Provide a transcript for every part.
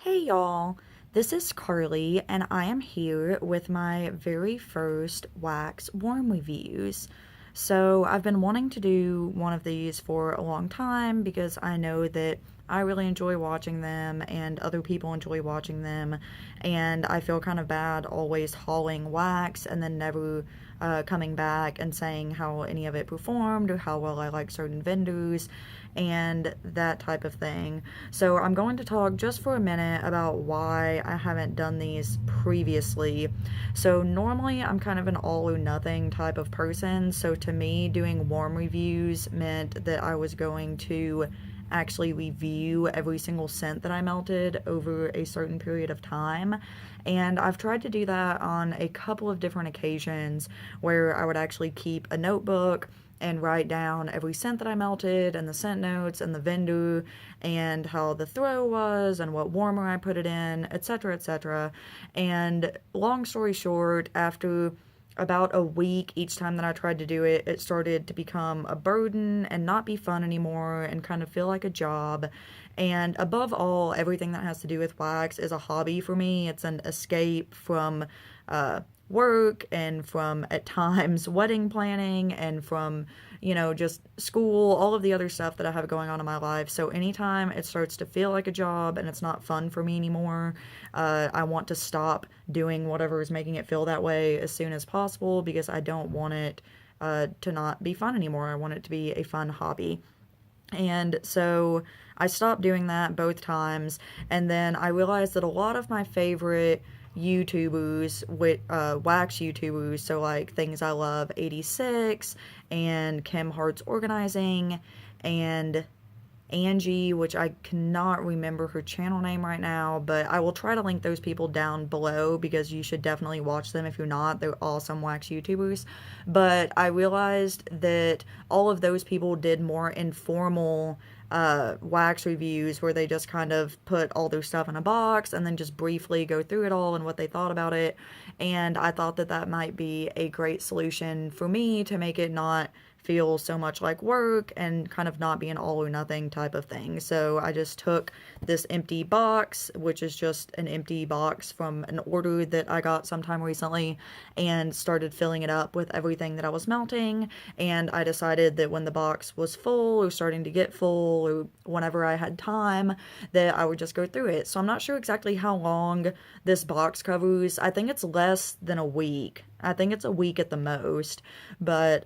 Hey y'all, this is Carly, and I am here with my very first wax warm reviews. So, I've been wanting to do one of these for a long time because I know that I really enjoy watching them and other people enjoy watching them, and I feel kind of bad always hauling wax and then never coming back and saying how any of it performed or how well I like certain vendors and that type of thing. So I'm going to talk just for a minute about why I haven't done these previously. So normally I'm kind of an all or nothing type of person. So to me, doing warm reviews meant that I was going to actually review every single scent that I melted over a certain period of time. And I've tried to do that on a couple of different occasions where I would actually keep a notebook and write down every scent that I melted and the scent notes and the vendor and how the throw was and what warmer I put it in, etc., etc. And long story short, after about a week each time that I tried to do it, it started to become a burden and not be fun anymore and kind of feel like a job. And above all, everything that has to do with wax is a hobby for me. It's an escape from work and from at times wedding planning and from just school, all of the other stuff that I have going on in my life. So anytime it starts to feel like a job and it's not fun for me anymore, I want to stop doing whatever is making it feel that way as soon as possible because I don't want it to not be fun anymore. I want it to be a fun hobby. And so I stopped doing that both times. And then I realized that a lot of my favorite YouTubers, with wax YouTubers, so like things I love, 86 and Kim Hart's Organizing and Angie, which I cannot remember her channel name right now, but I will try to link those people down below because you should definitely watch them if you're not. They're awesome wax YouTubers. But I realized that all of those people did more informal wax reviews where they just kind of put all their stuff in a box and then just briefly go through it all and what they thought about it. And I thought that that might be a great solution for me to make it not feel so much like work and kind of not be an all or nothing type of thing. So I just took this empty box, which is just an empty box from an order that I got sometime recently, and started filling it up with everything that I was melting. And I decided that when the box was full or starting to get full or whenever I had time, that I would just go through it. So I'm not sure exactly how long this box covers. I think it's less than a week. I think it's a week at the most, but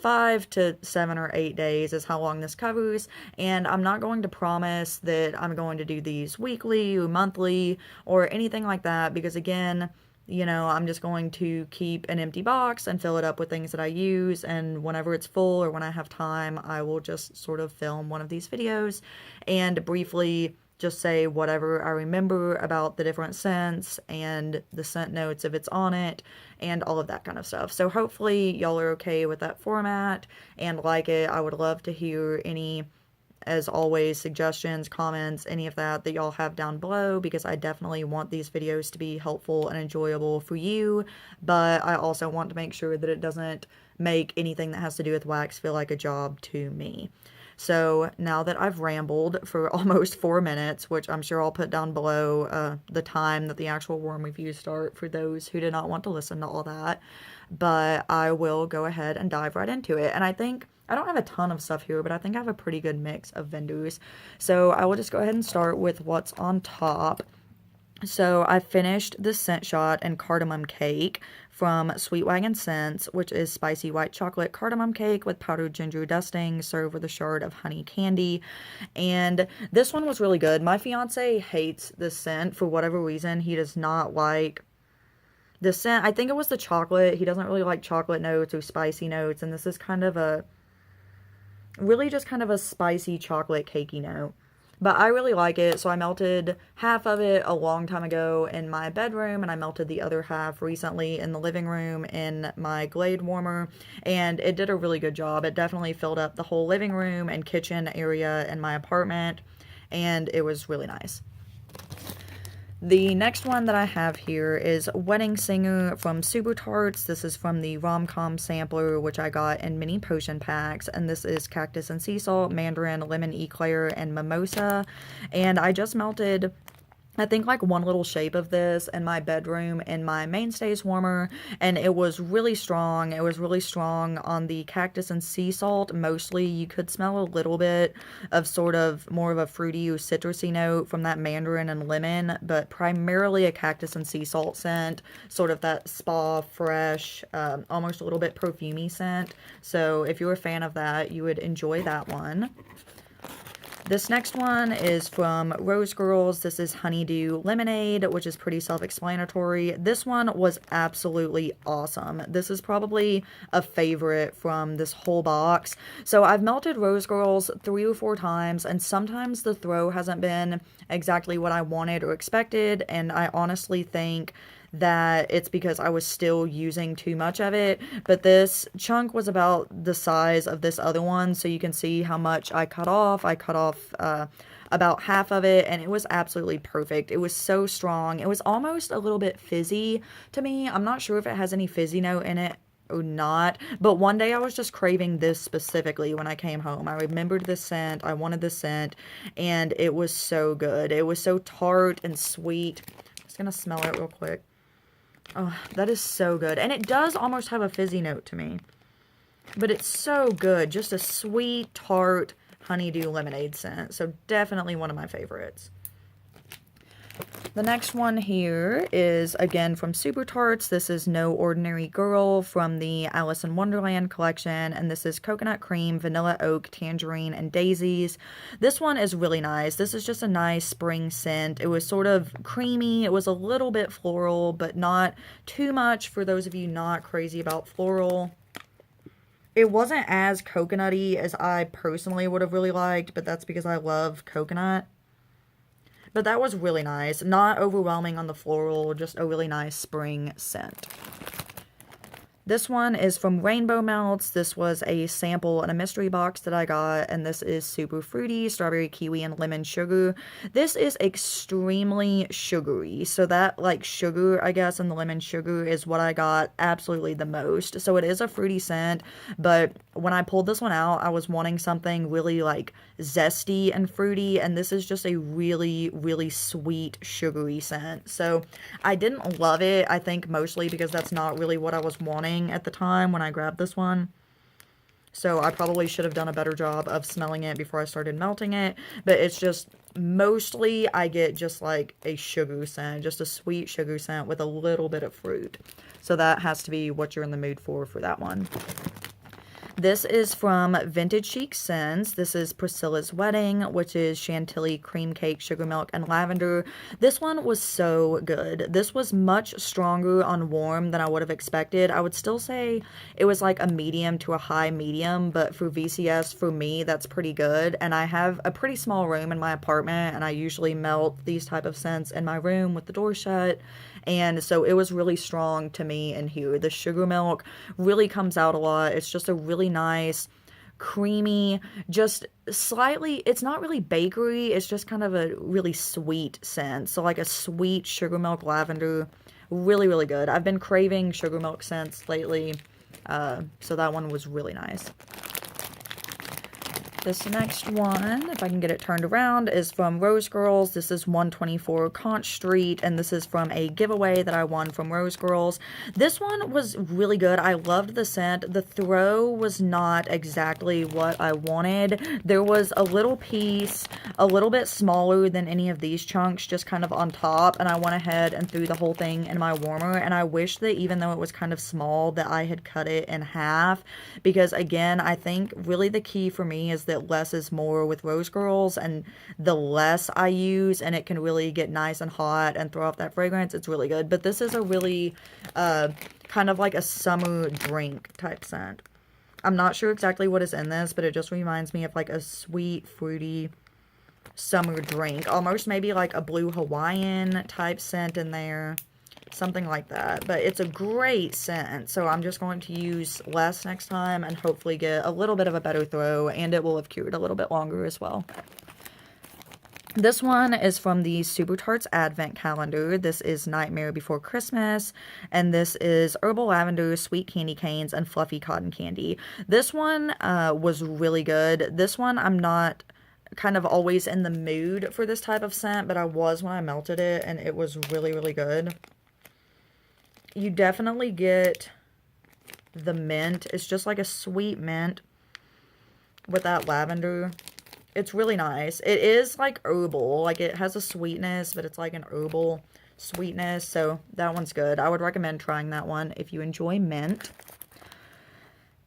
5 to 7 or 8 days is how long this covers, and I'm not going to promise that I'm going to do these weekly or monthly or anything like that because again, I'm just going to keep an empty box and fill it up with things that I use, and whenever it's full or when I have time, I will just sort of film one of these videos and briefly just say whatever I remember about the different scents and the scent notes if it's on it and all of that kind of stuff. So hopefully y'all are okay with that format and like it. I would love to hear any, as always, suggestions, comments, any of that y'all have down below because I definitely want these videos to be helpful and enjoyable for you, but I also want to make sure that it doesn't make anything that has to do with wax feel like a job to me. So now that I've rambled for almost 4 minutes, which I'm sure I'll put down below the time that the actual warm reviews start for those who did not want to listen to all that, but I will go ahead and dive right into it. And I think I don't have a ton of stuff here, but I think I have a pretty good mix of vendors. So I will just go ahead and start with what's on top. So I finished the Scent Shot and Cardamom Cake from Sweet Wagon Scents, which is spicy white chocolate cardamom cake with powdered ginger dusting, served with a shard of honey candy. And this one was really good. My fiance hates this scent for whatever reason. He does not like the scent. I think it was the chocolate. He doesn't really like chocolate notes or spicy notes, and this is kind of a really just kind of a spicy chocolate cakey note. But I really like it, so I melted half of it a long time ago in my bedroom, and I melted the other half recently in the living room in my Glade warmer, and it did a really good job. It definitely filled up the whole living room and kitchen area in my apartment, and it was really nice. The next one that I have here is Wedding Singer from Super Tarts. This is from the Rom-Com Sampler, which I got in mini potion packs. And this is Cactus and Sea Salt, Mandarin, Lemon Eclair, and Mimosa. And I just melted I think like one little shape of this in my bedroom in my mainstays warmer, and it was really strong. It was really strong on the cactus and sea salt. Mostly you could smell a little bit of sort of more of a fruity or citrusy note from that mandarin and lemon, but primarily a cactus and sea salt scent, sort of that spa fresh, almost a little bit perfumey scent. So if you're a fan of that, you would enjoy that one. This next one is from Rose Girls. This is Honeydew Lemonade, which is pretty self-explanatory. This one was absolutely awesome. This is probably a favorite from this whole box. So I've melted Rose Girls 3 or 4 times, and sometimes the throw hasn't been exactly what I wanted or expected, and I honestly think that it's because I was still using too much of it, but this chunk was about the size of this other one, so you can see how much I cut off. I cut off about half of it, and it was absolutely perfect. It was so strong. It was almost a little bit fizzy to me. I'm not sure if it has any fizzy note in it or not, but one day I was just craving this specifically when I came home. I remembered this scent, I wanted this scent, and it was so good. It was so tart and sweet. I'm just gonna smell it real quick. Oh, that is so good. And it does almost have a fizzy note to me. But it's so good. Just a sweet, tart honeydew lemonade scent. So definitely one of my favorites. The next one here is, again, from Super Tarts. This is No Ordinary Girl from the Alice in Wonderland collection, and this is coconut cream, vanilla oak, tangerine, and daisies. This one is really nice. This is just a nice spring scent. It was sort of creamy. It was a little bit floral, but not too much for those of you not crazy about floral. It wasn't as coconutty as I personally would have really liked, but that's because I love coconut. But that was really nice. Not overwhelming on the floral, just a really nice spring scent. This one is from Rainbow Melts. This was a sample in a mystery box that I got, and this is super fruity, strawberry, kiwi, and lemon sugar. This is extremely sugary, so that, like, sugar, I guess, and the lemon sugar is what I got absolutely the most. So it is a fruity scent, but when I pulled this one out, I was wanting something really, like, zesty and fruity, and this is just a really, really sweet, sugary scent. So I didn't love it, I think mostly because that's not really what I was wanting at the time when I grabbed this one. So I probably should have done a better job of smelling it before I started melting it. But it's just, mostly I get just like a sugar scent, just a sweet sugar scent with a little bit of fruit. So that has to be what you're in the mood for that one. This is from Vintage Chic Scents. This is Priscilla's Wedding, which is chantilly, cream cake, sugar milk, and lavender. This one was so good. This was much stronger on warm than I would have expected. I would still say it was like a medium to a high medium, but for VCS, for me, that's pretty good. And I have a pretty small room in my apartment, and I usually melt these type of scents in my room with the door shut. And so it was really strong to me in here. The sugar milk really comes out a lot. It's just a really nice, creamy, just slightly, it's not really bakery. It's just kind of a really sweet scent. So like a sweet sugar milk lavender. Really, really good. I've been craving sugar milk scents lately. So that one was really nice. This next one, if I can get it turned around, is from Rose Girls. This is 124 Conch Street, and this is from a giveaway that I won from Rose Girls. This one was really good. I loved the scent. The throw was not exactly what I wanted. There was a little piece, a little bit smaller than any of these chunks, just kind of on top, and I went ahead and threw the whole thing in my warmer, and I wish that even though it was kind of small, that I had cut it in half, because again, I think really the key for me is that less is more with Rose Girls, and the less I use, and it can really get nice and hot and throw off that fragrance. It's really good. But this is a really kind of like a summer drink type scent. I'm not sure exactly what is in this, but it just reminds me of like a sweet, fruity summer drink. Almost maybe like a blue Hawaiian type scent in there. Something like that. But it's a great scent, so I'm just going to use less next time and hopefully get a little bit of a better throw, and it will have cured a little bit longer as well. This one is from the Super Tarts Advent Calendar. This is Nightmare Before Christmas, and this is Herbal Lavender, Sweet Candy Canes, and Fluffy Cotton Candy. This one was really good. This one I'm not kind of always in the mood for this type of scent, but I was when I melted it, and it was really, really good. You definitely get the mint. It's just like a sweet mint with that lavender. It's really nice. It is like herbal. Like, it has a sweetness, but it's like an herbal sweetness. So that one's good. I would recommend trying that one if you enjoy mint.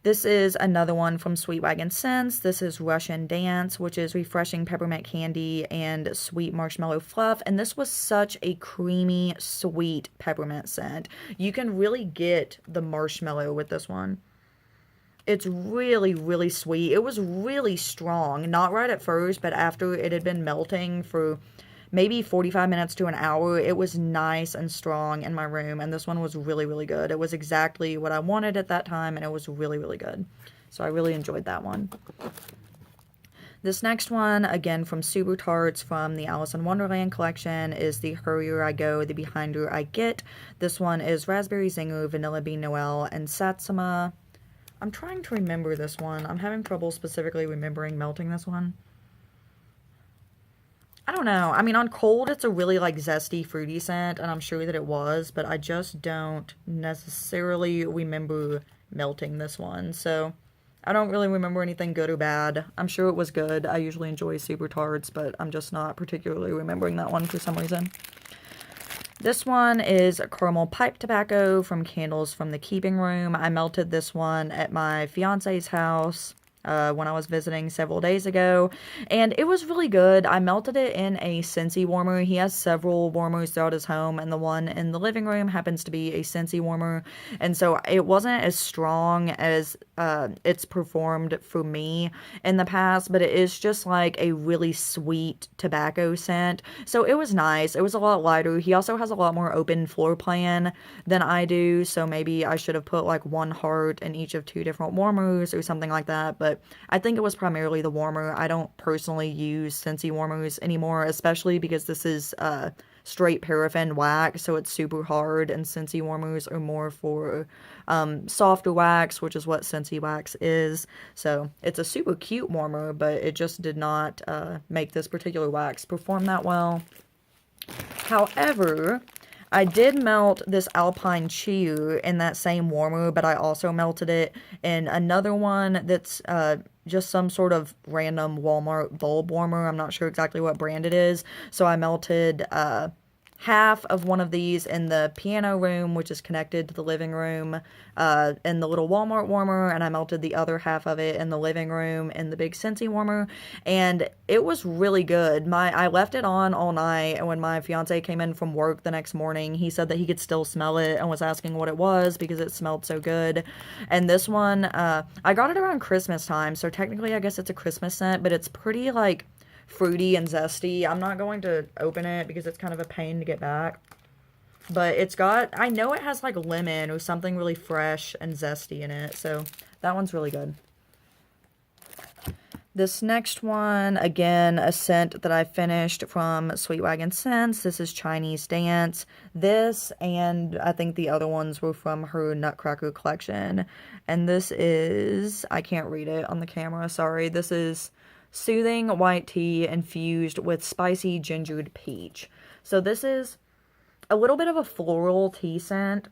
This is another one from Sweet Wagon Scents. This is Russian Dance, which is refreshing peppermint candy and sweet marshmallow fluff. And this was such a creamy, sweet peppermint scent. You can really get the marshmallow with this one. It's really, really sweet. It was really strong. Not right at first, but after it had been melting for maybe 45 minutes to an hour, it was nice and strong in my room. And this one was really, really good. It was exactly what I wanted at that time, and it was really, really good. So I really enjoyed that one. This next one, again from Super Tarts from the Alice in Wonderland collection, is the Hurrier I Go, the Behinder I Get. This one is Raspberry Zinger, Vanilla Bean Noel, and Satsuma. I'm trying to remember this one. I'm having trouble specifically remembering melting this one. I don't know. I mean, on cold, it's a really, like, zesty, fruity scent, and I'm sure that it was, but I just don't necessarily remember melting this one. So, I don't really remember anything good or bad. I'm sure it was good. I usually enjoy Super Tarts, but I'm just not particularly remembering that one for some reason. This one is Caramel Pipe Tobacco from Candles from the Keeping Room. I melted this one at my fiance's house when I was visiting several days ago, and it was really good. I melted it in a Scentsy warmer. He has several warmers throughout his home, and the one in the living room happens to be a Scentsy warmer, and so it wasn't as strong as it's performed for me in the past, but it is just like a really sweet tobacco scent, so it was nice. It was a lot lighter. He also has a lot more open floor plan than I do, so maybe I should have put like one heart in each of 2 different warmers or something like that, but I think it was primarily the warmer. I don't personally use Scentsy warmers anymore, especially because this is straight paraffin wax, so it's super hard, and Scentsy warmers are more for softer wax, which is what Scentsy wax is. So it's a super cute warmer, but it just did not make this particular wax perform that well. However, I did melt this Alpine Cheer in that same warmer, but I also melted it in another one that's just some sort of random Walmart bulb warmer. I'm not sure exactly what brand it is. So I melted half of one of these in the piano room, which is connected to the living room, in the little Walmart warmer, and I melted the other half of it in the living room in the big Scentsy warmer, and it was really good. I left it on all night, and when my fiance came in from work the next morning, he said that he could still smell it and was asking what it was because it smelled so good. And this one, I got it around Christmas time, so technically I guess it's a Christmas scent, but it's pretty, like, fruity and zesty. I'm not going to open it because it's kind of a pain to get back. But it's got, I know it has like lemon or something really fresh and zesty in it. So that one's really good. This next one, again, a scent that I finished from Sweet Wagon Scents. This is Chinese Dance. This and I think the other ones were from her Nutcracker collection. And this is, I can't read it on the camera, sorry. This is Soothing White Tea infused with spicy gingered peach. So this is a little bit of a floral tea scent.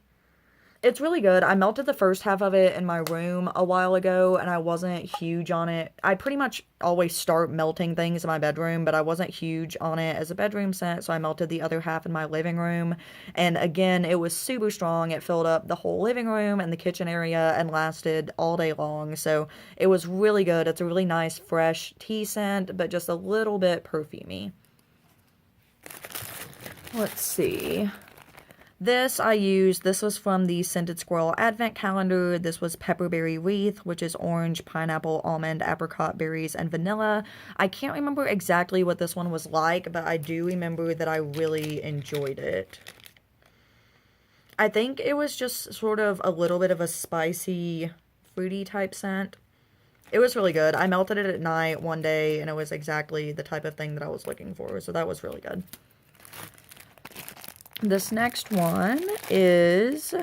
It's really good. I melted the first half of it in my room a while ago, and I wasn't huge on it. I pretty much always start melting things in my bedroom, but I wasn't huge on it as a bedroom scent, so I melted the other half in my living room. And again, it was super strong. It filled up the whole living room and the kitchen area and lasted all day long, so it was really good. It's a really nice, fresh tea scent, but just a little bit perfumey. Let's see. This I used, this was from the Scented Squirrel Advent Calendar. This was Pepperberry Wreath, which is orange, pineapple, almond, apricot, berries, and vanilla. I can't remember exactly what this one was like, but I do remember that I really enjoyed it. I think it was just sort of a little bit of a spicy, fruity type scent. It was really good. I melted it at night one day, and it was exactly the type of thing that I was looking for, so that was really good. This next one is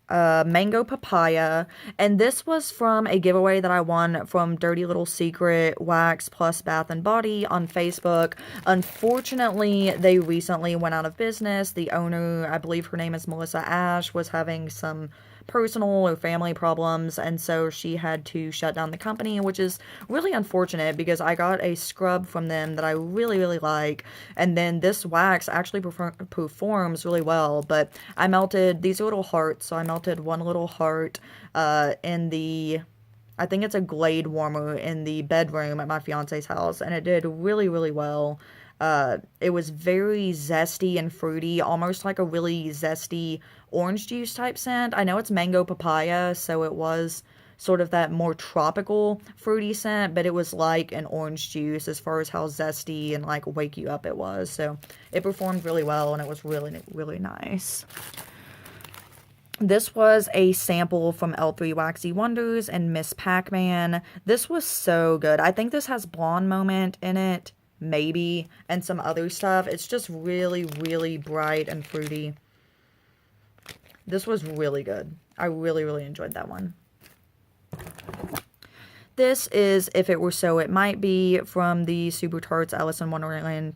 mango papaya, and this was from a giveaway that I won from Dirty Little Secret Wax Plus Bath and Body on Facebook. Unfortunately, they recently went out of business. The owner, I believe her name is Melissa Ash, was having some personal or family problems, and so she had to shut down the company, which is really unfortunate because I got a scrub from them that I really, really like, and then this wax actually performs really well. But I melted, these are little hearts, so I melted one little heart in the, I think it's a Glade warmer in the bedroom at my fiance's house, and it did really, really well. It was very zesty and fruity, almost like a really zesty orange juice type scent. I know it's mango papaya, so it was sort of that more tropical fruity scent, but it was like an orange juice as far as how zesty and like wake you up it was. So it performed really well, and it was really, really nice. This was a sample from L3 Waxy Wonders and Miss Pac-Man. This was so good. I think this has Blonde Moment in it, maybe, and some other stuff. It's just really, really bright and fruity. This was really good. I really, really enjoyed that one. This is If It Were So It Might Be from the Super Tarts Alice in Wonderland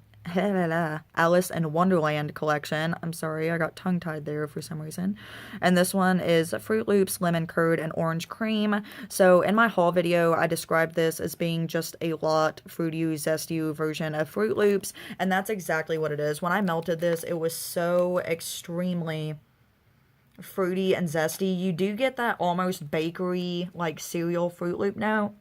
collection. I'm sorry, I got tongue-tied there for some reason. And this one is Fruit Loops, lemon curd, and orange cream. So in my haul video, I described this as being just a lot fruity, zesty version of Fruit Loops, and that's exactly what it is. When I melted this, it was so extremely fruity and zesty. You do get that almost bakery, like cereal Fruit Loop note,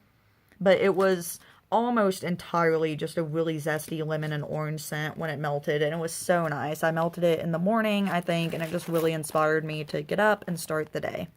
but it was almost entirely just a really zesty lemon and orange scent when it melted, and it was so nice. I melted it in the morning, I think, and it just really inspired me to get up and start the day.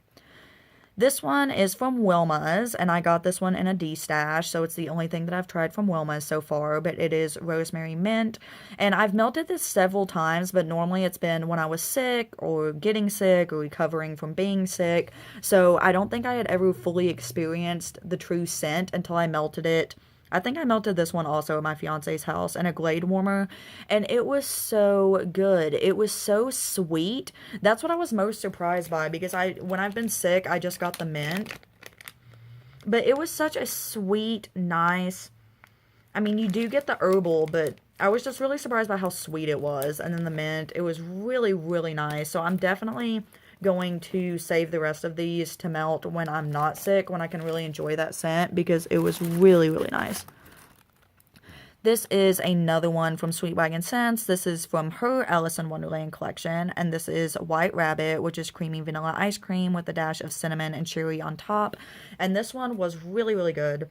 This one is from Wilma's, and I got this one in a D-stash, so it's the only thing that I've tried from Wilma's so far, but it is Rosemary Mint, and I've melted this several times, but normally it's been when I was sick, or getting sick, or recovering from being sick, so I don't think I had ever fully experienced the true scent until I melted it. I think I melted this one also at my fiance's house in a Glade warmer, and it was so good. It was so sweet. That's what I was most surprised by, because when I've been sick, I just got the mint. But it was such a sweet, nice, I mean, you do get the herbal, but I was just really surprised by how sweet it was. And then the mint, it was really, really nice. So I'm definitely going to save the rest of these to melt when I'm not sick, when I can really enjoy that scent, because it was really, really nice. This is another one from Sweet Wagon Scents. This is from her Alice in Wonderland collection, and this is White Rabbit, which is creamy vanilla ice cream with a dash of cinnamon and cherry on top, and this one was really, really good.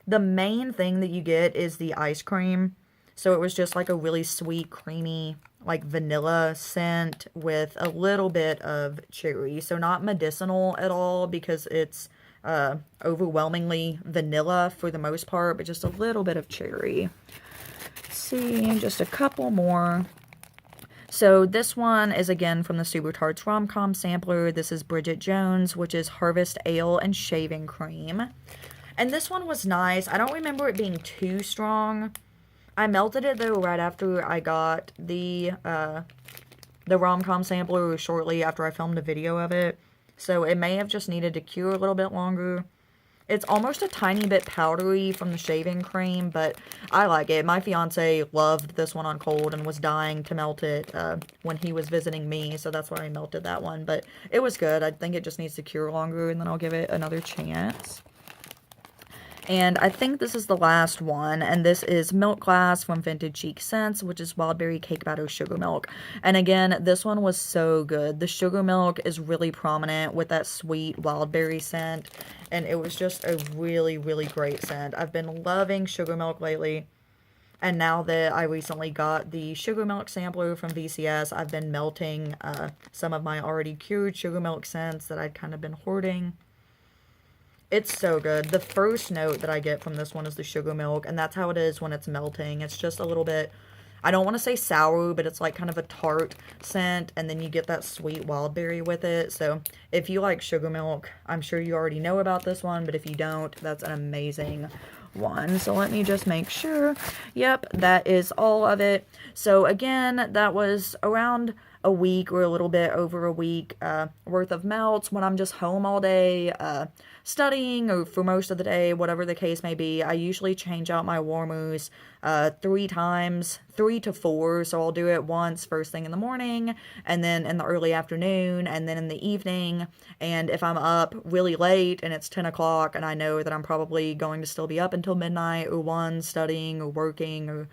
The main thing that you get is the ice cream, so it was just like a really sweet, creamy, like vanilla scent with a little bit of cherry. So not medicinal at all, because it's overwhelmingly vanilla for the most part, but just a little bit of cherry. Let's see, just a couple more. So this one is again from the Super Tarts Rom-Com sampler. This is Bridget Jones, which is Harvest Ale and Shaving Cream. And this one was nice. I don't remember it being too strong. I melted it, though, right after I got the Rom-Com sampler, shortly after I filmed a video of it. So it may have just needed to cure a little bit longer. It's almost a tiny bit powdery from the shaving cream, but I like it. My fiance loved this one on cold and was dying to melt it when he was visiting me, so that's why I melted that one. But it was good. I think it just needs to cure longer, and then I'll give it another chance. And I think this is the last one, and this is Milk Glass from Vintage Chic Scents, which is Wildberry Cake Batter Sugar Milk. And again, this one was so good. The sugar milk is really prominent with that sweet wildberry scent, and it was just a really, really great scent. I've been loving sugar milk lately, and now that I recently got the sugar milk sampler from VCS, I've been melting some of my already cured sugar milk scents that I'd kind of been hoarding. It's so good. The first note that I get from this one is the sugar milk, and that's how it is when it's melting. It's just a little bit, I don't want to say sour, but it's like kind of a tart scent, and then you get that sweet wildberry with it. So if you like sugar milk, I'm sure you already know about this one, but if you don't, that's an amazing one. So let me just make sure. Yep, that is all of it. So again, that was around a week or a little bit over a week worth of melts when I'm just home all day studying or for most of the day, whatever the case may be. I usually change out my warmers 3 times, 3 to 4. So I'll do it once first thing in the morning, and then in the early afternoon, and then in the evening. And if I'm up really late and it's 10 o'clock and I know that I'm probably going to still be up until midnight or 1 studying or working or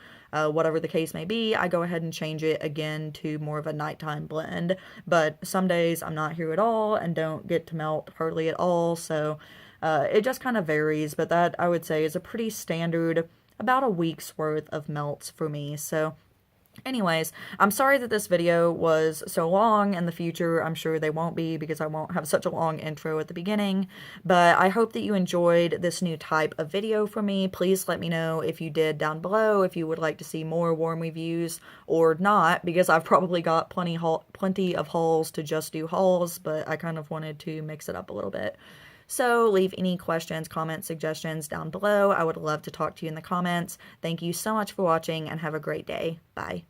whatever the case may be, I go ahead and change it again to more of a nighttime blend. But some days I'm not here at all and don't get to melt hardly at all, so it just kind of varies. But that, I would say, is a pretty standard, about a week's worth of melts for me. So anyways, I'm sorry that this video was so long. In the future, I'm sure they won't be, because I won't have such a long intro at the beginning. But I hope that you enjoyed this new type of video from me. Please let me know if you did down below, if you would like to see more warm reviews or not, because I've probably got plenty of hauls to just do hauls, but I kind of wanted to mix it up a little bit. So leave any questions, comments, suggestions down below. I would love to talk to you in the comments. Thank you so much for watching, and have a great day. Bye.